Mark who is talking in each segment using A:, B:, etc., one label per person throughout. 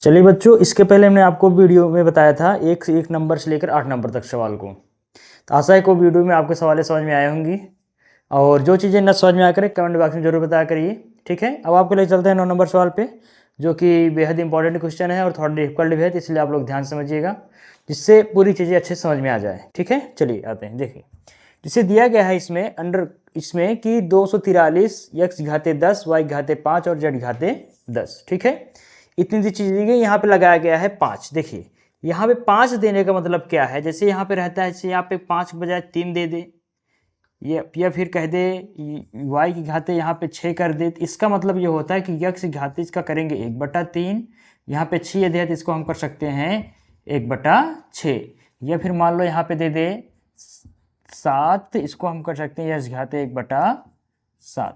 A: चलिए बच्चों, इसके पहले हमने आपको वीडियो में बताया था एक से एक नंबर से लेकर 8 नंबर तक सवाल को। तो आशा है को वीडियो में आपके सवालें समझ में आए होंगी, और जो चीज़ें न समझ में आया करें कमेंट बॉक्स में जरूर बताया करिए। ठीक है, अब आपको ले चलते हैं 9 नंबर सवाल पे, जो कि बेहद इंपॉर्टेंट क्वेश्चन है और थोड़ा डिफिकल्ट भी है, तो इसलिए आप लोग ध्यान से समझिएगा जिससे पूरी चीज़ें अच्छे से समझ में आ जाए। ठीक है, चलिए आते हैं। देखिए, जिसे दिया गया है इसमें कि 243 x घाते 10 y घाते 5 और z घाते 10। ठीक है, इतनी सी चीज़ दी गई, यहाँ पे लगाया गया है 5। देखिए यहाँ पे 5 देने का मतलब क्या है, जैसे यहाँ पे रहता है, जैसे यहाँ पे 5 के बजाय 3 दे दे, ये या फिर कह दे y की घाते यहाँ पे 6 कर दे, तो इसका मतलब ये होता है कि x की घाते इसका करेंगे 1/3। यहाँ पे 6 दे तो इसको हम कर सकते हैं 1/6, या फिर मान लो यहाँ पे दे दे 7, इसको हम कर सकते हैं x घाते 1/7।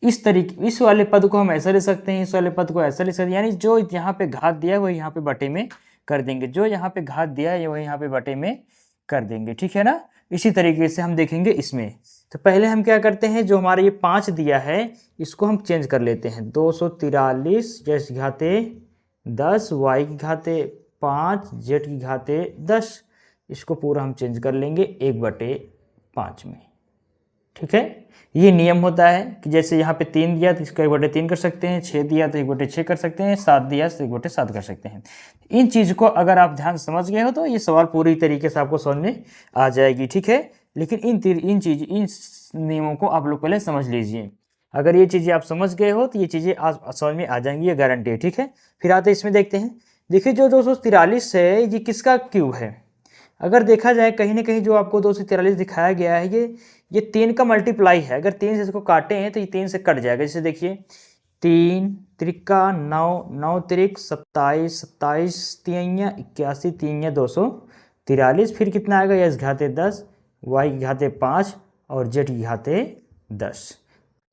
A: इस तरीके इस वाले पद को हम ऐसा ले सकते हैं, इस वाले पद को ऐसा ले सकते हैं, यानी जो यहाँ पे घात दिया है वही यहाँ पे बटे में कर देंगे, जो यहाँ पे घात दिया है वही यहाँ पे बटे में कर देंगे। ठीक है ना, इसी तरीके से हम देखेंगे इसमें। तो पहले हम क्या करते हैं, जो हमारा ये 5 दिया है इसको हम चेंज कर लेते हैं। 243 x घाते 10 y की घाते 5 z की घाते 10, इसको पूरा हम चेंज कर लेंगे 1/5 में। ठीक है, ये नियम होता है कि जैसे यहाँ पे 3 दिया तो इसको 1/3 कर सकते हैं, 6 दिया तो 1/6 कर सकते हैं, 7 दिया तो 1/7 कर सकते हैं। इन चीज़ को अगर आप ध्यान समझ गए हो तो ये सवाल पूरी तरीके से आपको समझ में आ जाएगी। ठीक है, लेकिन इन नियमों को आप लोग पहले समझ लीजिए। अगर ये चीज़ें आप समझ गए हो तो ये चीज़ें आज समझ में आ जाएंगी, ये गारंटी है। ठीक है, फिर आते इसमें देखते हैं। देखिए, जो 243 है ये किसका क्यूब है। अगर देखा जाए कहीं ना कहीं जो आपको 243 दिखाया गया है ये 3 का मल्टीप्लाई है। अगर 3 से इसको काटे हैं तो ये 3 से कट जाएगा। जैसे देखिए 3 त्रिका 9, 9 त्रिक 27, 27 तिया 81, तिया 243, फिर कितना आएगा, यस घाते 10, वाई की घाते 5 और जेड की घाते 10।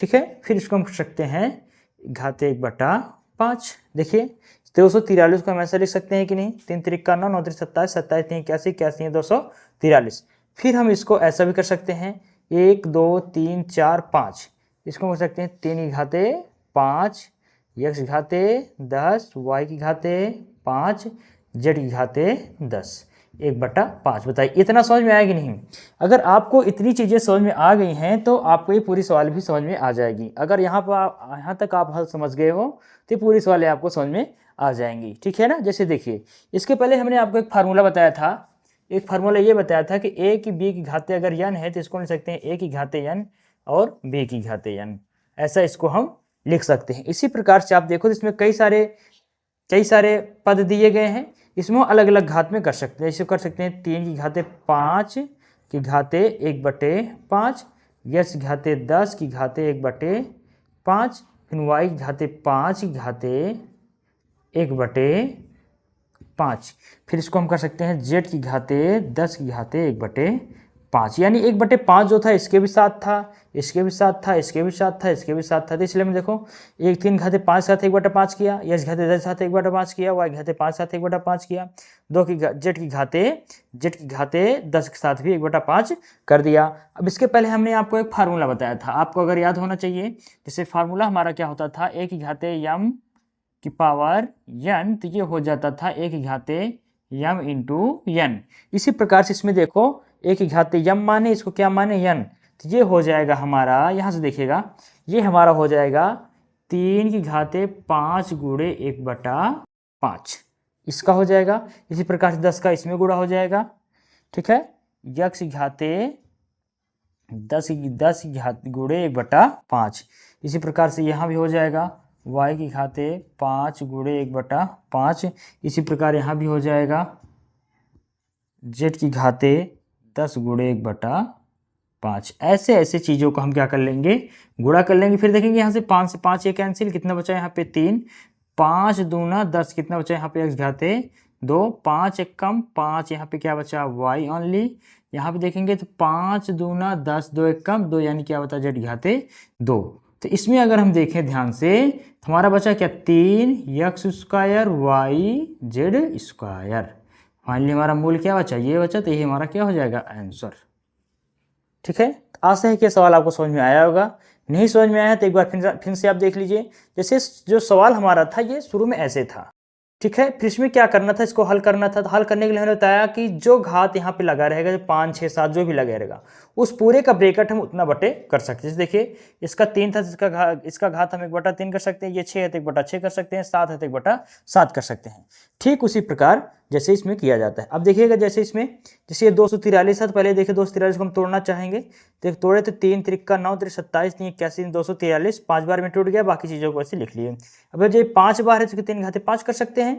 A: ठीक है, फिर इसको हम कर सकते हैं घाते 1/5। देखिए 243 को हम ऐसा लिख सकते हैं कि नहीं, 3 त्रिका 9, 9 त्रिक 27, 27 3 81, 81 243। फिर हम इसको ऐसा भी कर सकते हैं 1 2 3 4 5, इसको कर सकते हैं 3 की घाते 5, x घाते 10, y की घाते 5, z की घाते 10, 1/5। बताइए इतना समझ में आएगी नहीं। अगर आपको इतनी चीज़ें समझ में आ गई हैं तो आपको ये पूरी सवाल भी समझ में आ जाएगी। अगर यहाँ तक आप हल समझ गए हो तो पूरी सवाल आपको समझ में आ जाएंगी। ठीक है ना, जैसे देखिए इसके पहले हमने आपको एक फार्मूला बताया था। एक फार्मूला ये बताया था कि a की b की घाते अगर n है तो इसको लिख सकते हैं a की घाते n और b की घाते n, ऐसा इसको हम लिख सकते हैं। इसी प्रकार से आप देखो तो इसमें कई सारे पद दिए गए हैं, इसमें अलग अलग घात में कर सकते हैं। इसे कर सकते हैं 3 की घाते 5 की घाते 1/5, यस घाते 10 की घाते 1/5, फिर y की घाते 5 की घाते 1/5, फिर इसको हम कर सकते हैं z की घाते 10 की घाते 1/5, यानी 1/5 जो था इसके भी साथ था, इसके भी साथ था, इसके भी साथ था, इसके भी साथ था। तो इसलिए मैं देखो 3 घाते 5 साथ 1/5 किया, यस घाते 10 साथ 1/5 किया, y घाते 5 साथ 1/5 किया, z की घाते 10 के साथ भी 1/5 कर दिया। अब इसके पहले हमने आपको एक फार्मूला बताया था, आपको अगर याद होना चाहिए। जैसे फार्मूला हमारा क्या होता था, a की घाते m की पावर n, तो ये हो जाता था a की घाते m इंटू n। इसी प्रकार से इसमें देखो a की घाते m माने, इसको क्या माने n, तो ये हो जाएगा हमारा, यहाँ से देखिएगा ये हमारा हो जाएगा 3 की घाते 5 गुणे 1/5, इसका हो जाएगा। इसी प्रकार से 10 का इसमें गुणा हो जाएगा। ठीक है, x की घाते 10 की घाते गुणे 1/5, इसी प्रकार से यहाँ भी हो जाएगा y की घाते 5 गुणे 1/5, इसी प्रकार यहाँ भी हो जाएगा z की घाते 10 गुणे 1/5। ऐसे ऐसे चीज़ों को हम क्या कर लेंगे, गुणा कर लेंगे। फिर देखेंगे यहाँ से 5 से 5 ये कैंसिल, कितना बचा यहाँ पे 3, 5 दूना 10, कितना बचा यहाँ पे x घाते 2, 5 एक कम 5, यहाँ पे क्या बचा y ओनली। यहाँ पे देखेंगे तो 5 दूना 10, 2 एक कम 2, यानी क्या बता z घाते 2। तो इसमें अगर हम देखें ध्यान से हमारा बचा क्या 3 x square y z square, finally हमारा मूल क्या बचा, ये बचा, तो ये हमारा क्या हो जाएगा आंसर। ठीक है, आशा है कि सवाल आपको समझ में आया होगा। नहीं समझ में आया तो एक बार फिर से आप देख लीजिए। जैसे जो सवाल हमारा था ये शुरू में ऐसे था, ठीक है। फिर इसमें क्या करना था, इसको हल करना था। तो हल करने के लिए हमने बताया कि जो घात यहाँ पे लगा रहेगा, जो 5, 6, 7 जो भी लगा रहेगा, उस पूरे का ब्रेकेट हम उतना बटे कर सकते हैं। जैसे देखिए इसका 3 था, इसका घात हम 1/3 कर सकते हैं। ये 6 है तो 1/6 कर सकते हैं, 7 है तो 1/7 कर सकते हैं। ठीक उसी प्रकार जैसे इसमें किया जाता है। अब देखिएगा जैसे इसमें, जैसे ये 243 है, तो पहले देखिए 243 को हम तोड़ना चाहेंगे। तो तोड़े तो 3 त्रिक 9 3 27 3 81 243, 5 बार में टूट गया। बाकी चीज़ों को ऐसे लिख लिए। अब जो 5 बार है तो 3 घाते 5 कर सकते हैं।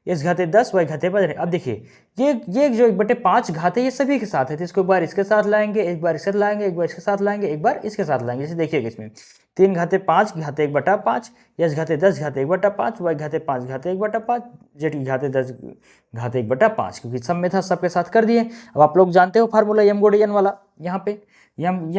A: इस घाते 10 y घाते 15। अब देखिए ये जो 1/5 घात है ये सभी के साथ है, तो इसको एक बार इसके साथ लाएंगे, एक बार इसके साथ लाएंगे, एक बार इसके साथ लाएंगे, एक बार इसके साथ लाएंगे। जैसे देखिएगा इसमें 3 घाते 5 घाते 1/5, यस घाते 10 घाते 1/5, y घाते 5 घाते 1/5, जेड की घाते 10 घाते 1/5, क्योंकि सब में था सबके साथ कर दिए। अब आप लोग जानते हो फार्मूला यम गुणा एन वाला, यहाँ पे यम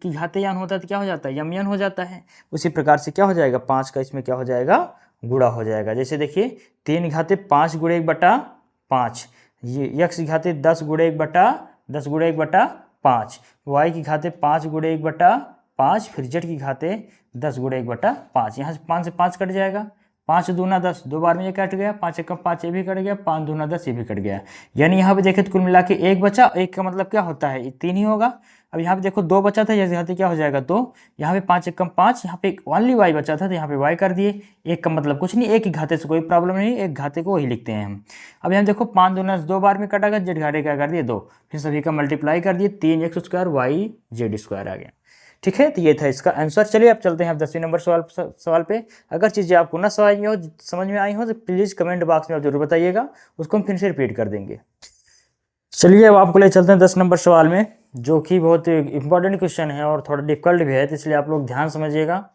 A: की घाते यान होता है तो क्या हो जाता है, यम एन हो जाता है। उसी प्रकार से क्या हो जाएगा, 5 का इसमें क्या हो जाएगा, गुणा हो जाएगा। जैसे देखिए 3 घाते 5 गुणे 1/5, ये यक्स की घाते 10 गुणे 1/10 गुणे 1/5, वाई की घाते 5 गुणे 1/5, फिर जेड की घाते 10 गुणे 1/5। यहाँ से 5 से 5 कट जाएगा, 5 दूना 10, 2 बार में ये कट गया, 5 एकम 5 ये भी कट गया, 5 दूना 10 ये भी कट गया। यानी यहाँ पे देखें तो कुल मिला के 1 बचा। 1 का मतलब क्या होता है, 3 ही होगा। अब यहाँ पे देखो 2 बचा था, जैसे घाते क्या हो जाएगा 2, यहाँ पे 5 एकम 5, यहाँ पे ओनली y बचा था तो यहाँ पे y कर दिए। 1 का मतलब कुछ नहीं, एक ही घाते से कोई प्रॉब्लम नहीं, एक घाते को वही लिखते हैं हम। अब यहाँ देखो 5 दूना 2 बार में कटा गया, जेड घाटे क्या कर दिए 2, फिर सभी का मल्टीप्लाई कर दिए, 3x² y z² आ गया। ठीक है, तो ये था इसका आंसर। चलिए अब चलते हैं आप 10वें नंबर सवाल पे। अगर चीज़ें आपको ना समझ में आई हो तो प्लीज़ कमेंट बॉक्स में आप जरूर बताइएगा, उसको हम फिर से रिपीट कर देंगे। चलिए अब आपको ले चलते हैं 10 नंबर सवाल में, जो कि बहुत इंपॉर्टेंट क्वेश्चन है और थोड़ा डिफिकल्ट भी है, तो इसलिए आप लोग ध्यान समझिएगा।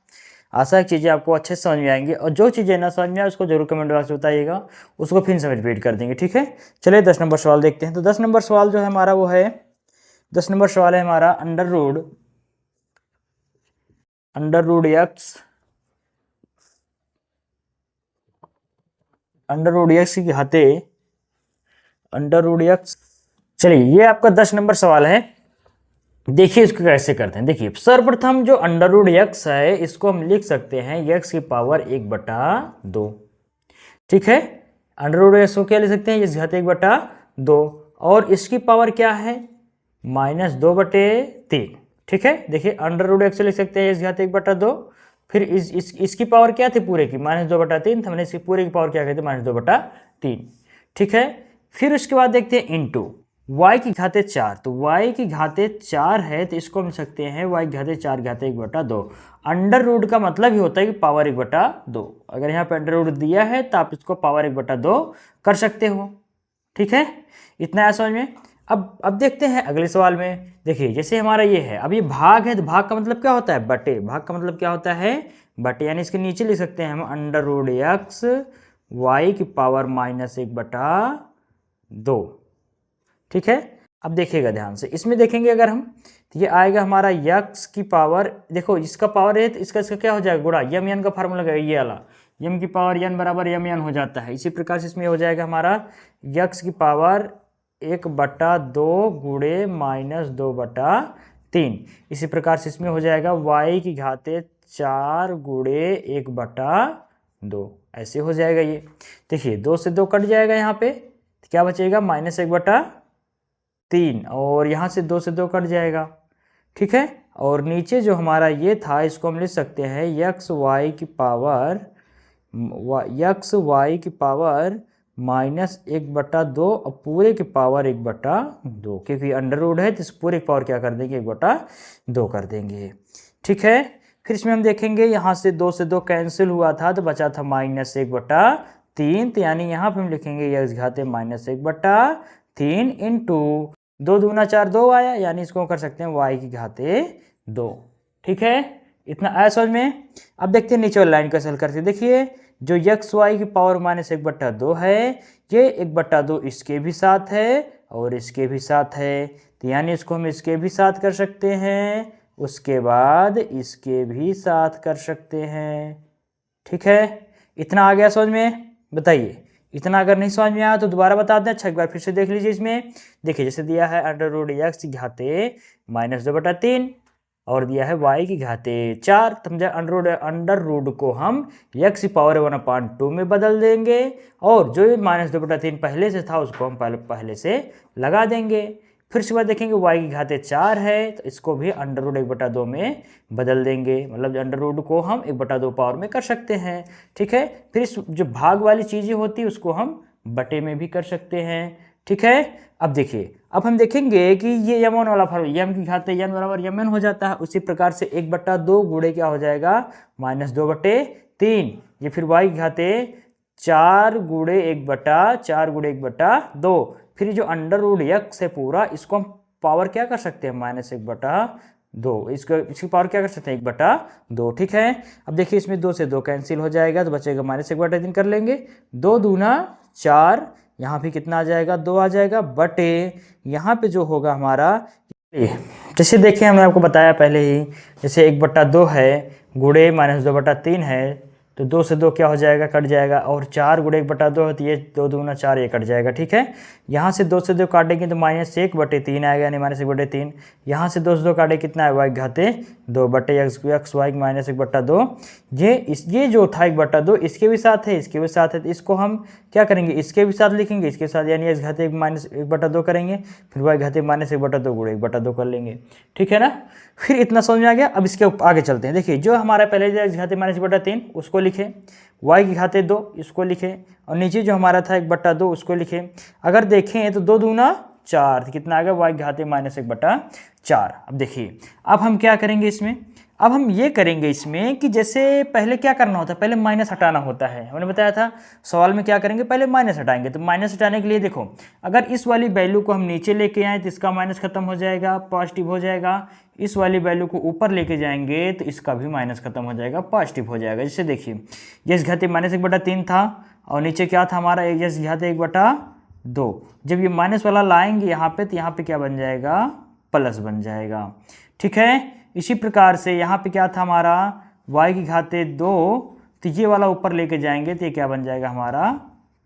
A: आशा है चीज़ें आपको अच्छे से समझ में आएंगी, और जो चीज़ें ना समझ में आए उसको जरूर कमेंट बॉक्स में बताइएगा, उसको फिर से रिपीट कर देंगे। ठीक है, चलिए 10 नंबर सवाल देखते हैं। तो 10 नंबर सवाल जो है हमारा वो है, 10 नंबर सवाल है हमारा अंडर रूट एक्स की घाते चलिए ये आपका 10 नंबर सवाल है। देखिए इसको कैसे करते हैं। देखिए सर्वप्रथम जो अंडर रूट एक्स है इसको हम लिख सकते हैं एक्स की पावर 1/2। ठीक है, अंडर रूट एक्स को क्या लिख सकते हैं, इस घात 1/2, और इसकी पावर क्या है -2/3। ठीक है, देखिए अंडर रूट एक्स लिख सकते हैं इस घात 1/2, फिर इसकी पावर क्या थी पूरे की -2/3, हमने इसकी पूरे की पावर क्या कहते हैं -2/3। ठीक है, फिर उसके बाद देखते हैं इंटू y की घाते 4, तो y की घाते 4 है तो इसको हम सकते हैं y की घाते 4 घाते 1/2। अंडर रूट का मतलब ही होता है कि पावर 1/2। अगर यहाँ पे अंडर रूट दिया है तो आप इसको पावर 1/2 कर सकते हो। ठीक है, इतना है समझ में। अब देखते हैं अगले सवाल में। देखिए जैसे हमारा ये है, अब ये भाग है तो भाग का मतलब क्या होता है, बटे। भाग का मतलब क्या होता है, बटे। यानी इसके नीचे लिख सकते हैं हम अंडर रूट एक्स वाई की पावर -1/2। ठीक है, अब देखिएगा ध्यान से, इसमें देखेंगे अगर हम, तो ये आएगा हमारा यक्स की पावर, देखो इसका पावर है तो इसका क्या हो जाएगा गुणा, यम एन का फार्मूला लगा ये वाला, यम की पावर एन बराबर यम एन हो जाता है। इसी प्रकार से इसमें हो जाएगा हमारा यक्स की पावर 1/2 गुणे -2/3। इसी प्रकार से इसमें हो जाएगा y की घाते 4 गुणे 1/2, ऐसे हो जाएगा ये। देखिए 2 से 2 कट जाएगा, यहाँ पे तो क्या बचेगा -1/3, और यहाँ से 2 से 2 कट जाएगा। ठीक है, और नीचे जो हमारा ये था इसको हम लिख सकते हैं यक्स वाई की पावर -1/2 और पूरे की पावर 1/2, क्योंकि अंडर रूट है तो इस पूरे की पावर क्या कर देंगे 1/2 कर देंगे। ठीक है, फिर इसमें हम देखेंगे यहाँ से 2 से 2 कैंसिल हुआ था तो बचा था -1/3, तो यानी यहाँ पे हम लिखेंगे यक्स घाते -1/3 इंटू 2 दूना 4 2 आया, यानी इसको कर सकते हैं y की घाते 2। ठीक है, इतना आया समझ में। अब देखते हैं नीचे वाली लाइन कैसे हल करते हैं। देखिए जो यक्स वाई की पावर -1/2 है, ये 1/2 इसके भी साथ है और इसके भी साथ है, तो यानी इसको हम इसके भी साथ कर सकते हैं, उसके बाद इसके भी साथ कर सकते हैं। ठीक है, इतना आ गया समझ में, बताइए। इतना अगर नहीं समझ में आया तो दोबारा बता दें, अच्छा एक बार फिर से देख लीजिए। इसमें देखिए जैसे दिया है अंडर रूट एक्स घाते -2/3, और दिया है y की घाते 4। समझा। अंडर रूट को हम x की पावर 1/2 में बदल देंगे और जो -2/3 पहले से था उसको हम पहले से लगा देंगे। फिर उसके बाद देखेंगे y की घाते 4 है तो इसको भी अंडर रूट 1/2 में बदल देंगे, मतलब अंडर रूट को हम 1/2 पावर में कर सकते हैं। ठीक है। फिर इस जो भाग वाली चीज़ें होती है उसको हम बटे में भी कर सकते हैं। ठीक है। अब देखिए, अब हम देखेंगे कि ये यमन वाला फॉर्मूला यम की घाते यन बराबर यमन हो जाता है। उसी प्रकार से 1/2 गुणे क्या हो जाएगा -2/3। ये फिर y की घाते 4 गुणे 1/2। फिर जो अंडर रूट x है पूरा इसको हम पावर क्या कर सकते हैं -1/2। इसकी पावर क्या कर सकते हैं 1/2। ठीक है। अब देखिए इसमें 2 से 2 कैंसिल हो जाएगा तो बचेगा -1/3 कर लेंगे। 2 दूना 4, यहाँ भी कितना आ जाएगा 2 आ जाएगा बटे यहाँ पे जो होगा हमारा, जैसे देखिए हमने आपको बताया पहले ही, जैसे 1/2 है गुणे -2/3 है तो 2 से 2 क्या हो जाएगा कट जाएगा, और 4 गुणे 1/2 होती है 2 दूना 4 ये कट जाएगा। ठीक है। यहाँ से 2 से 2 काटेंगे तो -1/3 आएगा यानी -1/3। यहाँ से 2 से 2 काटे कितना है y घाते 2 बटे x y -1/2। ये जो था 1/2 इसके भी साथ है इसके भी साथ है तो इसको हम क्या करेंगे इसके भी साथ लिखेंगे, इसके साथ यानी x घाते -1/2 करेंगे, फिर y घाते -1/2 गुणे 1/2 कर लेंगे। ठीक है ना। फिर इतना समझ में आ गया। अब इसके आगे चलते हैं। देखिए जो हमारा पहले x घाते -1/3 उसको लिखे, y की घाते 2 इसको लिखे और नीचे जो हमारा था 1/2 उसको लिखे। अगर देखें तो 2 दूना 4 तो कितना आ गया y घाते -1/4। अब देखिए अब हम क्या करेंगे इसमें, अब हम ये करेंगे इसमें कि जैसे पहले क्या करना होता है, पहले माइनस हटाना होता है। हमने बताया था सवाल में क्या करेंगे, पहले माइनस हटाएंगे। तो माइनस हटाने के लिए देखो, अगर इस वाली वैल्यू को हम नीचे लेके आए तो इसका माइनस खत्म हो जाएगा, पॉजिटिव हो जाएगा। इस वाली वैल्यू को ऊपर लेके जाएंगे तो इसका भी माइनस खत्म हो जाएगा, पॉजिटिव हो जाएगा। जैसे देखिए यस घाते -1/3 था और नीचे क्या था हमारा यस घाते 1/2। जब ये माइनस वाला लाएंगे यहाँ पे तो यहाँ पे क्या बन जाएगा प्लस बन जाएगा। ठीक है। इसी प्रकार से यहाँ पे क्या था हमारा y की घाते 2 तो ये वाला ऊपर लेके जाएंगे तो ये क्या बन जाएगा हमारा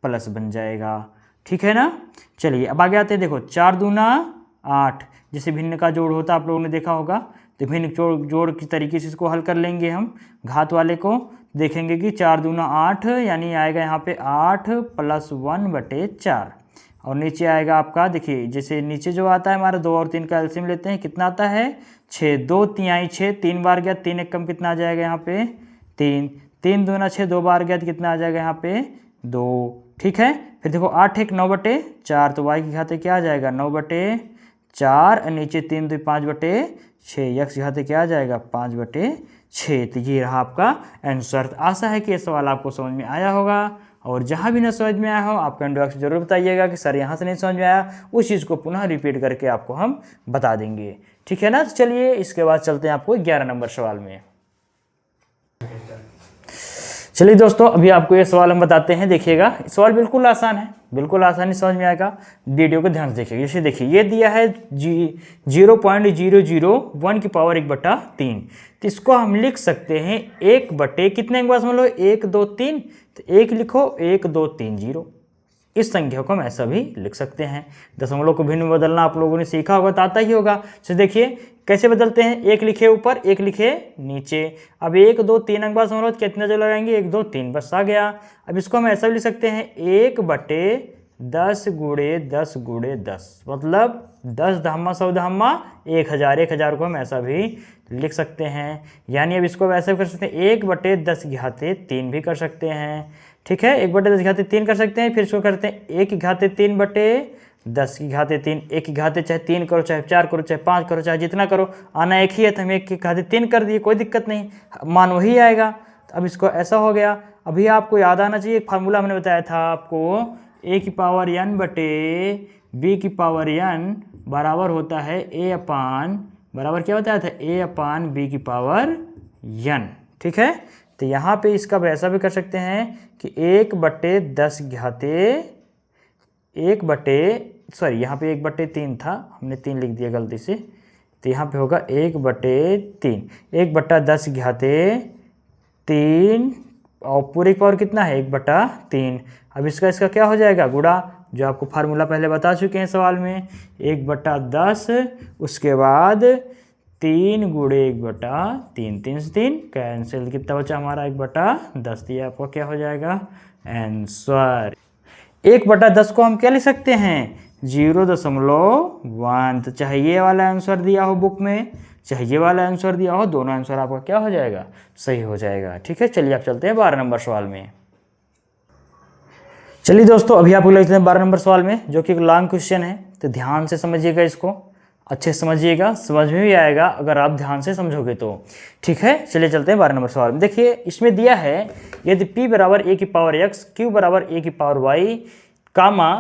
A: प्लस बन जाएगा। ठीक है ना। चलिए अब आगे आते हैं। देखो 4 दूना 8, जैसे भिन्न का जोड़ होता है आप लोगों ने देखा होगा, तो भिन्न जोड़ की तरीके से इसको हल कर लेंगे हम। घात वाले को देखेंगे कि 4 दूना 8 यानी आएगा यहाँ पे 8 + 1/4 और नीचे आएगा आपका, देखिए जैसे नीचे जो आता है हमारा 2 और 3 का एलसीएम लेते हैं, कितना आता है 6, 2 तिहाई 6, 3 बार गया 3 एक कम कितना आ जाएगा यहाँ पे 3, 3 दूना 6, 2 बार गया तो कितना आ जाएगा यहाँ पे 2। ठीक है। फिर देखो 8 एक 9/4 तो y की घाते क्या आ जाएगा 9/4 और नीचे 3 2 5/6 x की घाते क्या आ जाएगा 5/6। तो ये रहा आपका आंसर। आशा है कि ये सवाल आपको समझ में आया होगा और जहाँ भी ना समझ में आया हो आप कमेंट बॉक्स में जरूर बताइएगा कि सर यहाँ से नहीं समझ में आया, उस चीज़ को पुनः रिपीट करके आपको हम बता देंगे। ठीक है ना। तो चलिए इसके बाद चलते हैं आपको 11 नंबर सवाल में। चलिए दोस्तों अभी आपको ये सवाल हम बताते हैं। देखिएगा सवाल बिल्कुल आसान है, बिल्कुल आसानी समझ में आएगा, वीडियो को ध्यान से देखिएगा। जैसे देखिए ये दिया है 0.001 की पावर 1/3, तो इसको हम लिख सकते हैं 1 बटे कितने के पास मान लो 1 2 3, तो 1 लिखो 1 2 3 0। इस संख्या को हम ऐसा भी लिख सकते हैं। दशमलव को भिन्न में बदलना आप लोगों ने सीखा होगा तो आता ही होगा। तो देखिए कैसे बदलते हैं, 1 लिखे ऊपर 1 लिखे नीचे। अब 1 2 3 अंक बाद समझ कितने जो लगाएंगे 1 2 3 बस आ गया। अब इसको हम ऐसा भी लिख सकते हैं 1 बटे 10 गुणे 10 गुणे 10, मतलब 10 दहम्मा 100 दहम्मा 1000, 1000 को हम ऐसा भी लिख सकते हैं। यानी अब इसको वैसे भी कर सकते हैं 1 बटे 10 की घाते 3 भी कर सकते हैं। ठीक है। 1 बटे 10 की घाते 3 कर सकते हैं। फिर इसको करते हैं 1 की घाते 3 बटे 10 की घाते 3। 1 की घाते चाहे 3 करो चाहे 4 करो चाहे 5 करो चाहे जितना करो, आना एक ही है तो हम 1 की घाते 3 कर दिए, कोई दिक्कत नहीं, मान वही आएगा। तो अब इसको ऐसा हो गया। अभी आपको याद आना चाहिए फार्मूला हमने बताया था आपको, a की पावर n बटे b की पावर n बराबर होता है a अपान, बराबर क्या बताया था a अपान b की पावर n। ठीक है। तो यहाँ पे इसका वैसा भी कर सकते हैं कि 1 बटे 10 घाते 1 बटे यहाँ पे 1 बटे 3 था, हमने 3 लिख दिया गलती से, तो यहाँ पे होगा 1 बटे 3, 1 बटा 10 घाते 3 और पूरी पावर कितना है 1 बटा 3। अब इसका क्या हो जाएगा गुणा, जो आपको फार्मूला पहले बता चुके हैं सवाल में, 1 बटा 10 उसके बाद 3 गुणे 1/3, 3 से 3 कैंसिल, कितना बचा हमारा 1/10। ये आपका क्या हो जाएगा आंसर। 1/10 को हम क्या लिख सकते हैं 0.1। तो चाहे ये वाला आंसर दिया हो बुक में, चाहे ये वाला आंसर दिया हो, दोनों आंसर आपका क्या हो जाएगा सही हो जाएगा। ठीक है, चलिए आप चलते हैं 12 नंबर सवाल में। चलिए दोस्तों, अभी आपको लेते हैं 12 नंबर सवाल में, जो कि एक लॉन्ग क्वेश्चन है। तो ध्यान से समझिएगा, इसको अच्छे से समझिएगा, समझ में भी आएगा अगर आप ध्यान से समझोगे तो। ठीक है, चलिए चलते हैं 12 नंबर सवाल में। देखिए इसमें दिया है यदि p बराबर a की पावर x, q बराबर a की पावर y, कामा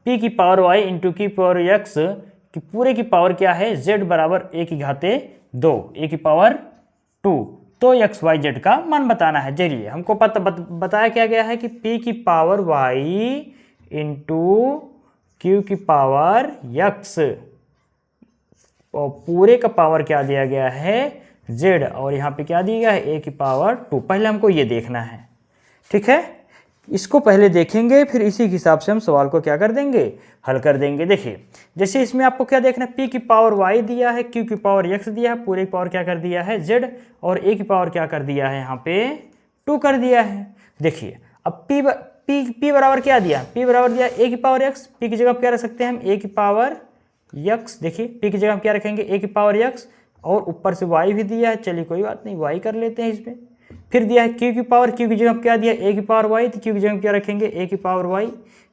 A: p की पावर y इंटू की पावर x की पूरे की पावर क्या है z बराबर a की घाते 2, a की पावर 2, तो एक्स वाई जेड का मान बताना है। चलिए हमको बताया क्या गया है कि p की पावर y इंटू q की पावर x और पूरे का पावर क्या दिया गया है z, और यहाँ पे क्या दिया गया है a की पावर 2। पहले हमको ये देखना है। ठीक है, इसको पहले देखेंगे, फिर इसी के हिसाब से हम सवाल को क्या कर देंगे हल कर देंगे। देखिए जैसे इसमें आपको क्या देखना है, p की पावर y दिया है, q की पावर x दिया है, पूरे की पावर क्या कर दिया है z, और a की पावर क्या कर दिया है यहाँ पे 2 कर दिया है। देखिए अब p बराबर क्या दिया, p बराबर दिया a की पावर x, p की जगह क्या रख सकते हैं हम a की पावर x। देखिए p की जगह हम क्या रखेंगे a की पावर x, और ऊपर से y भी दिया है, चलिए कोई बात नहीं y कर लेते हैं इसमें। फिर दिया है q की पावर, q की जगह क्या दिया a की पावर y, तो q की जगह क्या रखेंगे a की पावर y,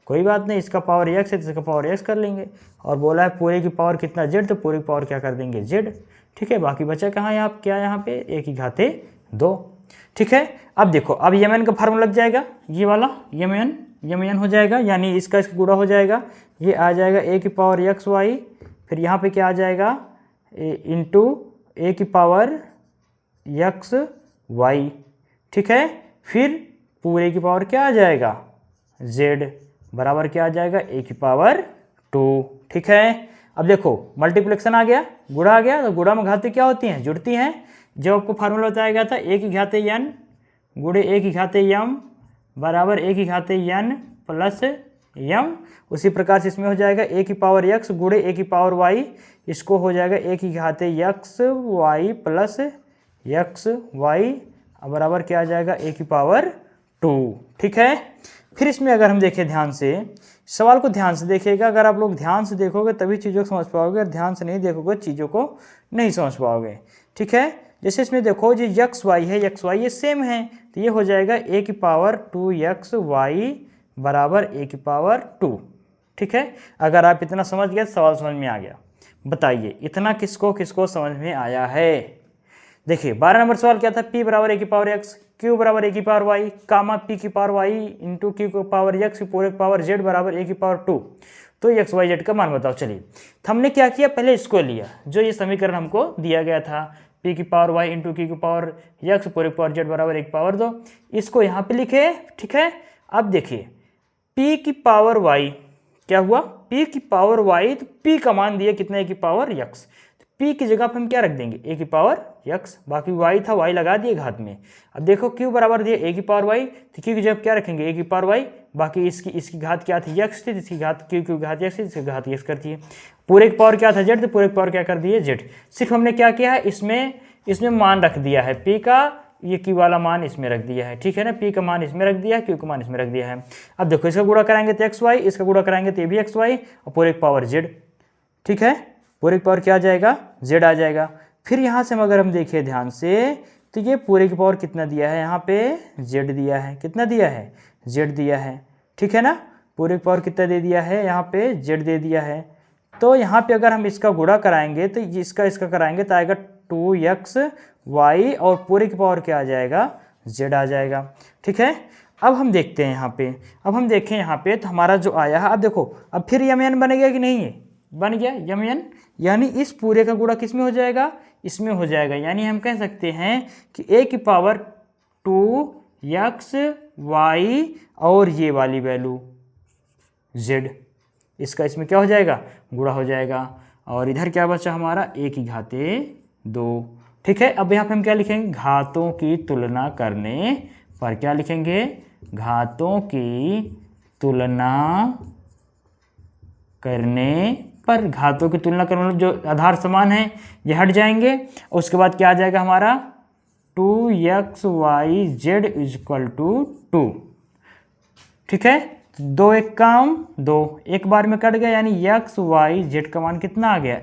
A: कोई बात नहीं, इसका पावर x है तो इसका पावर x कर लेंगे। और बोला है पूरे की पावर कितना z, तो पूरे की पावर क्या कर देंगे z। ठीक है, बाकी बचा कहाँ यहाँ क्या यहाँ पे a की घाते 2। ठीक है, अब देखो अब यमन का फार्मूला लग जाएगा, ये वाला यमन हो जाएगा, यानी इसका गुणा हो जाएगा, ये आ जाएगा a की पावर x y, फिर यहाँ पे क्या आ जाएगा इंटू a की पावर x y। ठीक है, फिर पूरे की पावर क्या आ जाएगा z बराबर क्या आ जाएगा a की पावर 2। ठीक है, अब देखो मल्टीप्लिकेशन आ गया, गुणा आ गया, तो गुणा में घाते क्या होती हैं जुड़ती हैं। जब आपको फार्मूला बताया गया था a की घाते n गुणे a की घाते m बराबर a की घाते n प्लस m, उसी प्रकार से इसमें हो जाएगा a की पावर x गुणे a की पावर y, इसको हो जाएगा a की घाते x y plus x y बराबर क्या आ जाएगा a की पावर 2। ठीक है, फिर इसमें अगर हम देखें ध्यान से, सवाल को ध्यान से देखिएगा, अगर आप लोग ध्यान से देखोगे तभी चीज़ों को समझ पाओगे, और ध्यान से नहीं देखोगे चीज़ों को नहीं समझ पाओगे। ठीक है, जैसे इसमें देखो जी एक्स वाई है, एक्स वाई ये सेम है, तो ये हो जाएगा a की पावर 2xy बराबर a की पावर 2। ठीक है, अगर आप इतना समझ गए सवाल समझ में आ गया। बताइए इतना किसको किसको समझ में आया है। देखिए 12 नंबर सवाल क्या था, p बराबर a की पावर x, q बराबर a की पावर y, कामा p की पावर y इंटू q की पावर x की पूरे की पावर z बराबर a की पावर 2, तो एक्स वाई जेड का मान बताओ। चलिए तो हमने क्या किया, पहले इसको लिया जो ये समीकरण हमको दिया गया था, p की पावर y इंटू q की पावर x पूरे की पावर z बराबर 1 पावर 2, इसको यहाँ पे लिखे। ठीक है, अब देखिए p की पावर y क्या हुआ, p की पावर y, तो p का मान दिया कितना a की पावर x, p की जगह पर हम क्या रख देंगे a की पावर x, बाकी y था y लगा दिए घात में। अब देखो q बराबर दिया a की पावर y, तो q की जगह क्या रखेंगे a की पावर y, बाकी इसकी घात क्या थी x थी, इसकी घात q की घात x थी, इसकी घात x करती है। पूरे की पावर क्या था z, तो पूरे की पावर क्या कर दिए z। सिर्फ हमने क्या किया है इसमें मान रख दिया है p का, ये q वाला मान इसमें रख दिया है। ठीक है ना, p का मान इसमें रख दिया है, q का मान इसमें रख दिया है। अब देखो इसका गुणा कराएंगे तो xy, इसका गुणा कराएंगे तो ये भी xy, और पूरे की पावर z। ठीक है, पूरे की पावर क्या आ जाएगा z आ जाएगा। फिर यहाँ से अगर हम देखें ध्यान से, तो ये पूरे की पावर कितना दिया है, यहाँ पे z दिया है, कितना दिया है z दिया है। ठीक है ना, पूरे की पावर कितना दे दिया है, यहाँ पे z दे दिया है। तो यहाँ पे अगर हम इसका गुणा कराएंगे तो इसका कराएंगे तो आएगा 2xy, और पूरे की पावर क्या आ जाएगा z आ जाएगा। ठीक है, अब हम देखते हैं यहाँ पे, अब हम देखें यहाँ पे तो हमारा जो आया है, अब देखो अब फिर यमन बन गया कि नहीं है, बन गया यमन, यानी इस पूरे का गुणा किस में हो जाएगा, इसमें हो जाएगा। यानी हम कह सकते हैं कि a की पावर 2xy और ये वाली वैल्यू z, इसका इसमें क्या हो जाएगा गुणा हो जाएगा, और इधर क्या बचा हमारा a की घाते 2। ठीक है, अब यहाँ पे हम क्या लिखेंगे, घातों की तुलना करने पर क्या लिखेंगे, घातों की तुलना करने पर घातों की तुलना करना, मतलब जो आधार समान है ये हट जाएंगे। उसके बाद क्या आ जाएगा हमारा 2xyz इक्वल टू 2। ठीक है, 2 एक काम 2, एक बार में कट गया, यानी xyz का मान कितना आ गया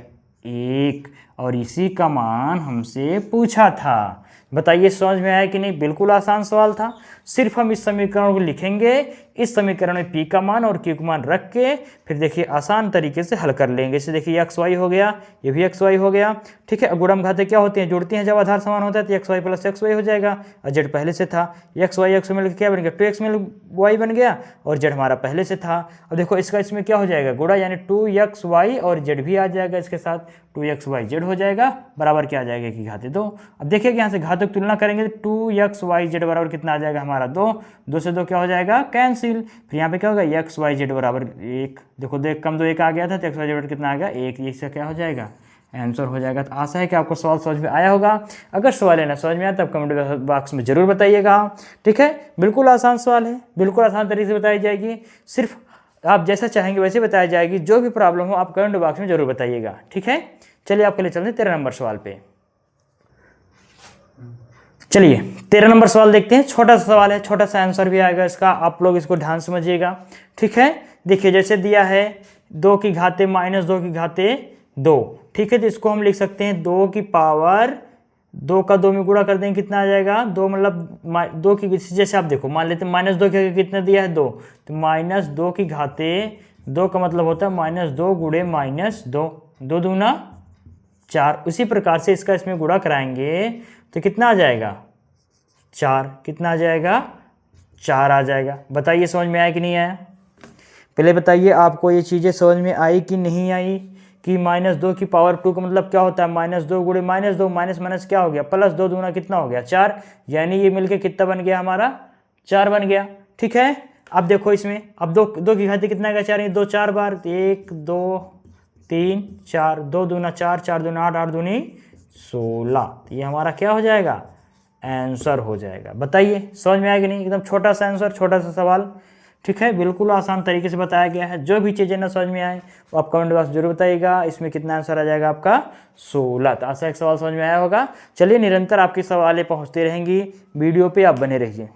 A: 1, और इसी का मान हमसे पूछा था। बताइए समझ में आया कि नहीं? बिल्कुल आसान सवाल था। सिर्फ हम इस समीकरण को लिखेंगे, इस समीकरण में p का मान और q का मान रख के फिर देखिए आसान तरीके से हल कर लेंगे। इसे देखिए x y हो गया, ये भी x y हो गया। ठीक है, गुणम घाते क्या होती हैं? जुड़ती हैं जब आधार समान होता है तो x y plus x y हो जाएगा, और z पहले से था, x y मिलकर क्या बन गया 2x मिल y बन गया, और z हमारा पहले से था। अब देखो इसका इसमें क्या हो जाएगा गुणा, यानी 2xy और z भी आ जाएगा इसके साथ, 2xyz हो जाएगा बराबर क्या आ जाएगा कि घाते 2। अब देखिए यहाँ से घातों की तुलना करेंगे तो 2xyz बराबर कितना आ जाएगा हमारा 2, 2 से 2 क्या हो जाएगा कैंसिल, फिर यहाँ पे क्या होगा xyz बराबर 1। देखो देख कम 2 1 आ गया था तो xyz बराबर कितना आ गया 1, इसका क्या हो जाएगा आंसर हो जाएगा। तो आशा है कि आपको सवाल समझ में आया होगा। अगर सवाल है ना समझ में आया तब कमेंट बॉक्स में जरूर बताइएगा। ठीक है, बिल्कुल आसान सवाल है, बिल्कुल आसान तरीके से बताई जाएगी, सिर्फ आप जैसा चाहेंगे वैसे बताई जाएगी। जो भी प्रॉब्लम हो आप कमेंट बॉक्स में जरूर बताइएगा। ठीक है, चलिए आपके लिए चलते हैं 13 नंबर सवाल पे। चलिए 13 नंबर सवाल देखते हैं। छोटा सा सवाल है, छोटा सा आंसर भी आएगा इसका, आप लोग इसको ध्यान समझिएगा। ठीक है, देखिए जैसे दिया है 2 की घाते माइनस 2 की घाते 2। ठीक है, तो इसको हम लिख सकते हैं 2 की पावर 2 का 2 में गुणा कर देंगे कितना आ जाएगा 2, मतलब 2 की, जैसे आप देखो मान लेते हैं माइनस 2 के कितना दिया है 2, तो माइनस 2 की घाते 2 का मतलब होता है माइनस 2 गुणे माइनस 2, 2 दूना 4। उसी प्रकार से इसका इसमें गुणा कराएंगे तो कितना आ जाएगा 4, कितना आ जाएगा 4 आ जाएगा। बताइए समझ में आया कि नहीं आया? पहले बताइए आपको ये चीज़ें समझ में आई कि नहीं आई, कि माइनस 2 की पावर 2 का मतलब क्या होता है माइनस 2 गुणे माइनस 2, माइनस माइनस क्या हो गया प्लस 2 दूना कितना हो गया 4, यानी ये मिलके कितना बन गया हमारा 4 बन गया। ठीक है, अब देखो इसमें अब 2 की घाते कितना आएगा 4, 2 4 बार 1 2 3 4, 2 दूना 4, 4 दूना 8, 8 दूनी 16, तो ये हमारा क्या हो जाएगा आंसर हो जाएगा। बताइए समझ में आएगा नहीं? एकदम छोटा सा आंसर, छोटा सा सवाल। ठीक है, बिल्कुल आसान तरीके से बताया गया है। जो भी चीज़ें ना समझ में आए वो आप कमेंट बॉक्स जरूर बताइएगा। इसमें कितना आंसर आ जाएगा आपका 16। तो आशा एक सवाल समझ में आया होगा। चलिए निरंतर आपकी सवालें पहुँचती रहेंगी, वीडियो पे आप बने रहिए।